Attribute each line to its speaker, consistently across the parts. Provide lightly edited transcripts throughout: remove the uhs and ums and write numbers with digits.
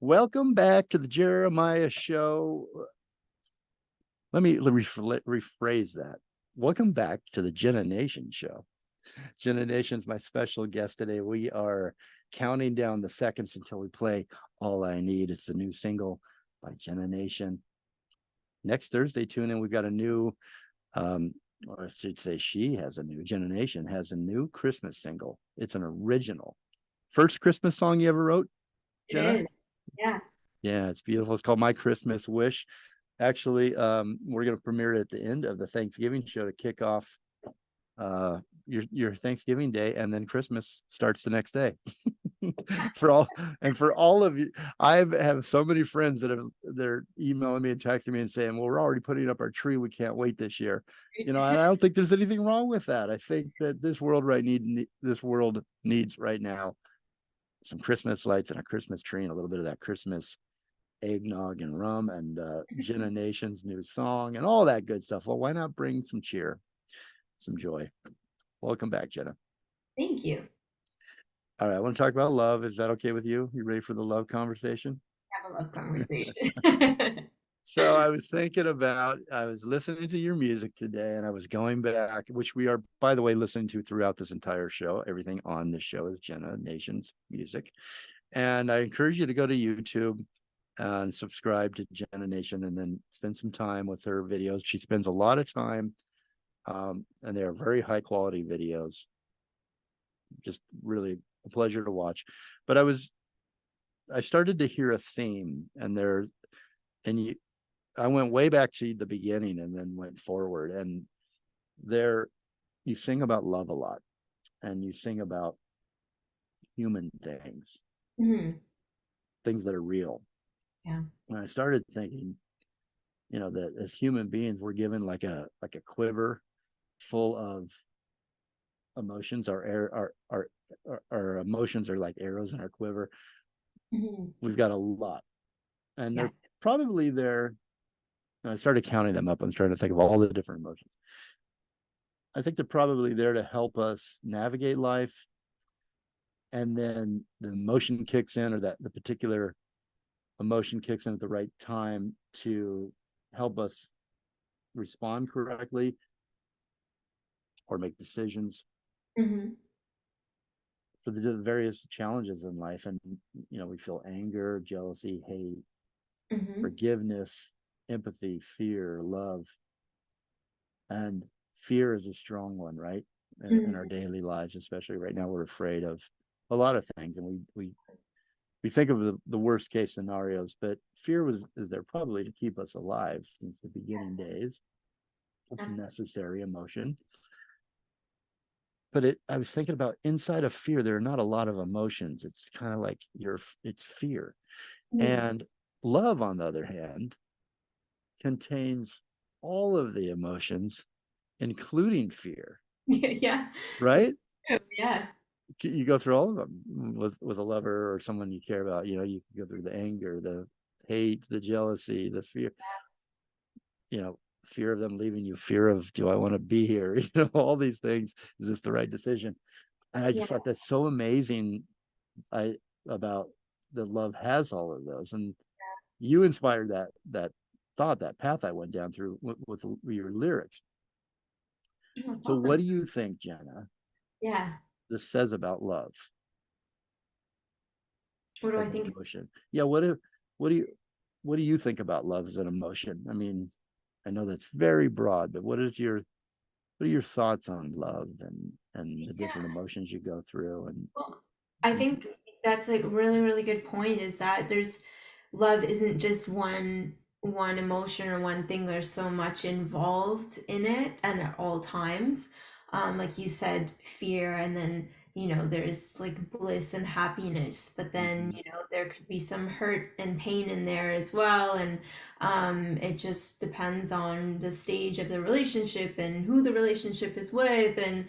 Speaker 1: Welcome back to the Jeremiah Show. Let me rephrase that. Welcome back to the Jenna Nation Show. Jenna Nation's my special guest today. We are counting down the seconds until we play All I Need. It's the new single by Jenna Nation. Next Thursday, tune in. We've got a new, or I should say Jenna Nation has a new Christmas single. It's an original. First Christmas song you ever wrote, Jenna?
Speaker 2: It is. Yeah.
Speaker 1: Yeah, it's beautiful. It's called My Christmas Wish. Actually, we're going to premiere it at the end of the Thanksgiving show to kick off your Thanksgiving day, and then Christmas starts the next day. for all of you, I have so many friends that they're emailing me and texting me and saying, well, we're already putting up our tree, we can't wait this year. And I don't think there's anything wrong with that. I think that this world needs right now some Christmas lights and a Christmas tree and a little bit of that Christmas eggnog and rum and Jenna Nation's new song and all that good stuff. Well, why not bring some cheer, some joy? Welcome back, Jenna.
Speaker 2: Thank you.
Speaker 1: All right, I want to talk about love. Is that okay with you? You ready for the love conversation?
Speaker 2: Have a love conversation.
Speaker 1: So I was listening to your music today, and I was going back, which we are, by the way, listening to throughout this entire show. Everything on this show is Jenna Nation's music. And I encourage you to go to YouTube and subscribe to Jenna Nation and then spend some time with her videos. She spends a lot of time, and they are very high quality videos. Just really a pleasure to watch. But I started to hear a theme, I went way back to the beginning and then went forward. And there you sing about love a lot, and you sing about human things, things that are real.
Speaker 2: Yeah.
Speaker 1: And I started thinking, that as human beings, we're given like a quiver full of emotions. Our emotions are like arrows in our quiver. We've got a lot, and they're probably there. And I started counting them up. I'm trying to think of all the different emotions. I think they're probably there to help us navigate life. And then the emotion kicks in, or that the particular emotion kicks in at the right time to help us respond correctly or make decisions for the various challenges in life. And we feel anger, jealousy, hate, forgiveness, empathy, fear, love. And fear is a strong one, right? In our daily lives, especially right now, we're afraid of a lot of things, and we think of the worst case scenarios, but fear is there probably to keep us alive since the beginning days. It's a necessary emotion. But I was thinking about inside of fear, there are not a lot of emotions. It's kind of like it's fear. And love, on the other hand, contains all of the emotions, including fear.
Speaker 2: Yeah.
Speaker 1: Right?
Speaker 2: Yeah.
Speaker 1: You go through all of them with a lover or someone you care about. You can go through the anger, the hate, the jealousy, the fear, fear of them leaving you, fear of, do I want to be here? All these things. Is this the right decision? And I just thought that's so amazing about that love has all of those. And you inspired that thought, that path I went down through with your lyrics. So what do you think, Jenna?
Speaker 2: Yeah.
Speaker 1: This says about love?
Speaker 2: What do I think?
Speaker 1: Emotion. Yeah. What do you think about love as an emotion? I mean, I know that's very broad, but what are your thoughts on love and the different emotions you go through? And
Speaker 2: I think that's like really, really good point, is that love isn't just one emotion or one thing. There's so much involved in it, and at all times. Like you said, fear, and then there's like bliss and happiness, but then there could be some hurt and pain in there as well. And it just depends on the stage of the relationship and who the relationship is with, and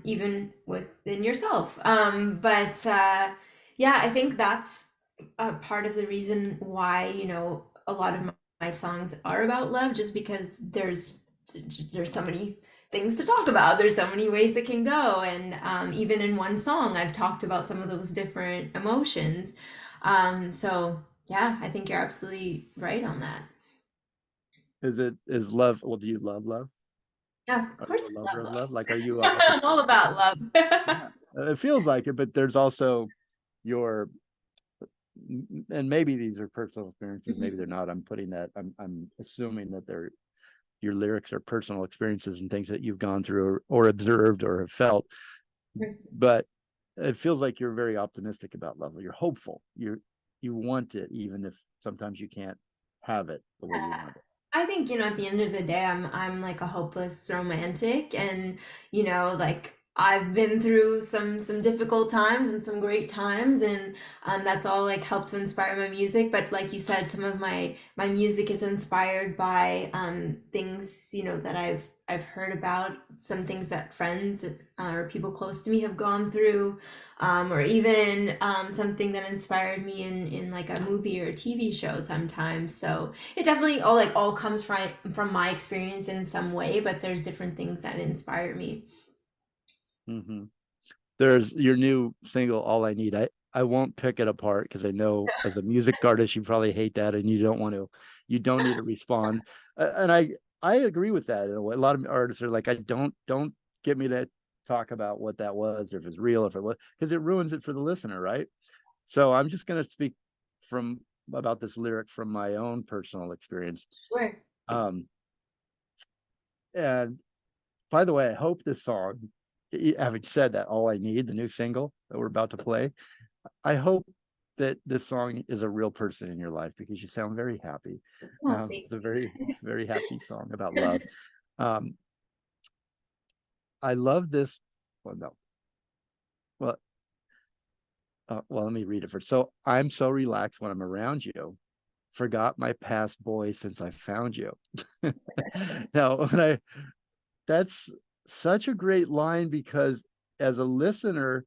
Speaker 2: even within yourself. But yeah, I think that's a part of the reason why a lot of my songs are about love, just because there's so many things to talk about. There's so many ways that can go, and even in one song I've talked about some of those different emotions. So yeah, I think you're absolutely right on that.
Speaker 1: Is love, well, do you love love?
Speaker 2: Yeah, of
Speaker 1: Are
Speaker 2: course
Speaker 1: you a
Speaker 2: I
Speaker 1: lover
Speaker 2: love
Speaker 1: of love?
Speaker 2: love.
Speaker 1: Like, are you
Speaker 2: I'm all
Speaker 1: optimistic?
Speaker 2: about love.
Speaker 1: Yeah. It feels like it, but there's also your, and maybe these are personal experiences, maybe they're not. I'm putting that, I'm assuming that they're, your lyrics are personal experiences and things that you've gone through or observed or have felt.
Speaker 2: Yes.
Speaker 1: But it feels like you're very optimistic about love. You're hopeful. You want it, even if sometimes you can't have it the way you want it.
Speaker 2: I think, at the end of the day, I'm like a hopeless romantic, and like I've been through some difficult times and some great times, and that's all like helped to inspire my music. But like you said, some of my music is inspired by things, that I've heard about, some things that friends or people close to me have gone through, or even something that inspired me in like a movie or a TV show sometimes. So it definitely all comes from my experience in some way, but there's different things that inspire me.
Speaker 1: Mm-hmm. There's your new single, All I Need. I won't pick it apart because I know as a music artist, you probably hate that and you don't want to, you don't need to respond. And I agree with that in a way. A lot of artists are like, I don't get me to talk about what that was, or if it's real, if it was, because it ruins it for the listener, right? So I'm just going to speak from about this lyric from my own personal experience.
Speaker 2: Sure.
Speaker 1: Um, and by the way, I hope this song, having said that, All I Need, the new single that we're about to play, I hope that this song is a real person in your life because you sound very happy.
Speaker 2: Oh, thank
Speaker 1: It's a very, very happy song about love. Um, I love this. Well, no. Well, well, let me read it first. So I'm so relaxed when I'm around you. Forgot my past boy since I found you. Now, when that's such a great line because as a listener,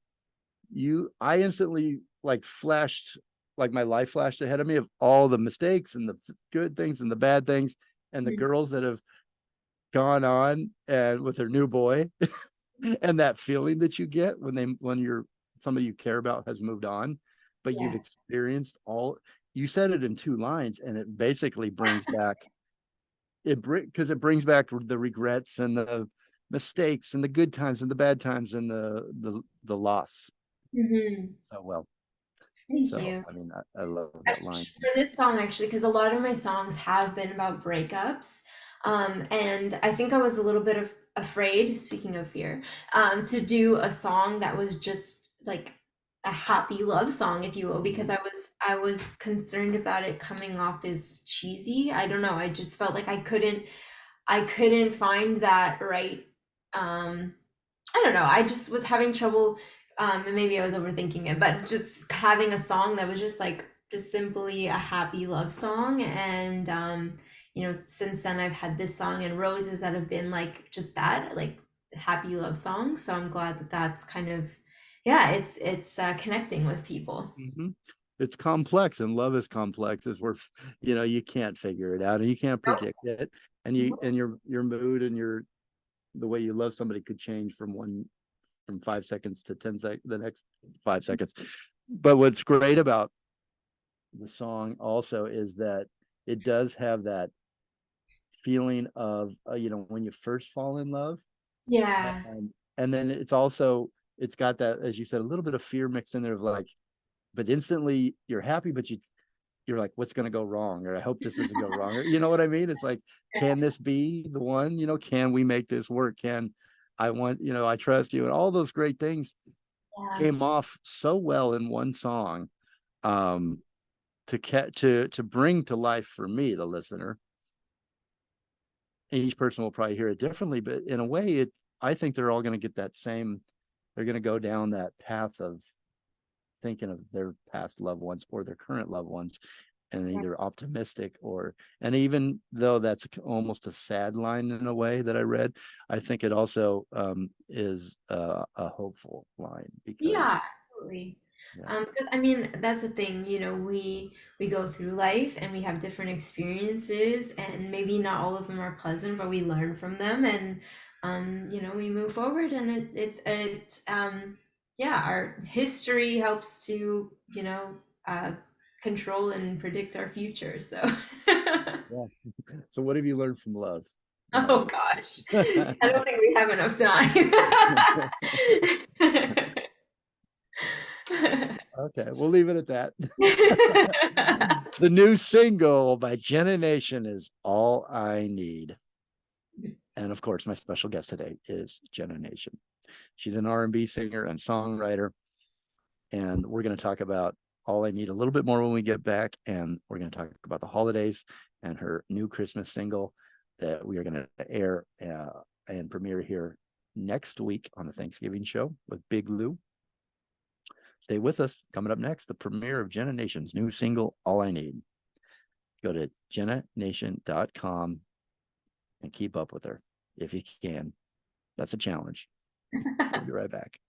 Speaker 1: I instantly like flashed, like my life flashed ahead of me of all the mistakes and the good things and the bad things and the
Speaker 2: you.
Speaker 1: girls that have gone on and with their new boy and that feeling that you get when you're somebody you care about has moved on, but you've
Speaker 2: Yeah.
Speaker 1: experienced all. You said it in two lines and it basically brings back because it brings back the regrets and the mistakes and the good times and the bad times and the loss
Speaker 2: Hmm.
Speaker 1: so well.
Speaker 2: Thank
Speaker 1: So,
Speaker 2: you.
Speaker 1: I mean, I love that line.
Speaker 2: For this song, actually, because a lot of my songs have been about breakups. And I think I was a little bit of afraid, speaking of fear, to do a song that was just like a happy love song, if you will, because
Speaker 1: Mhm.
Speaker 2: I was concerned about it coming off as cheesy. I don't know. I just felt like I couldn't find that right. Um, I don't know. I just was having trouble, and maybe I was overthinking it, but just having a song that was just like just simply a happy love song. And since then I've had this song and Roses that have been like just that, like happy love songs. So I'm glad that that's kind of, yeah, it's connecting with people.
Speaker 1: Mhm. It's complex, and love is complex. Is where you can't figure it out, and you can't
Speaker 2: Nope.
Speaker 1: predict it, and your mood and the way you love somebody could change from 5 seconds to 10 the next 5 seconds. But what's great about the song also is that it does have that feeling of when you first fall in love,
Speaker 2: Yeah.
Speaker 1: and then it's got that, as you said, a little bit of fear mixed in there of like, but instantly you're happy, but you're like, what's going to go wrong, or I hope this doesn't go wrong, or you know what I mean? It's like, can this be the one? Can we make this work? Can I want, I trust you, and all those great things
Speaker 2: Yeah.
Speaker 1: came off so well in one song, um to bring to life for me, the listener. And each person will probably hear it differently, but in a way, I think they're all going to get that same. They're going to go down that path of thinking of their past loved ones or their current loved ones, and either optimistic and even though that's almost a sad line in a way that I read, I think it also is a hopeful line because
Speaker 2: Yeah, absolutely.
Speaker 1: yeah.
Speaker 2: 'Cause, I mean, that's the thing, we go through life and we have different experiences, and maybe not all of them are pleasant, but we learn from them, and we move forward, and yeah, our history helps to, control and predict our future. So,
Speaker 1: Yeah. So what have you learned from love?
Speaker 2: oh gosh, I don't think we have enough time.
Speaker 1: Okay, we'll leave it at that. The new single by Jenna Nation is All I Need. And of course, my special guest today is Jenna Nation. She's an R&B singer and songwriter. And we're going to talk about All I Need a little bit more when we get back. And we're going to talk about the holidays and her new Christmas single that we are going to air and premiere here next week on the Thanksgiving show with Big Lou. Stay with us. Coming up next, the premiere of Jenna Nation's new single, All I Need. Go to jennanation.com and keep up with her if you can. That's a challenge. We'll be right back.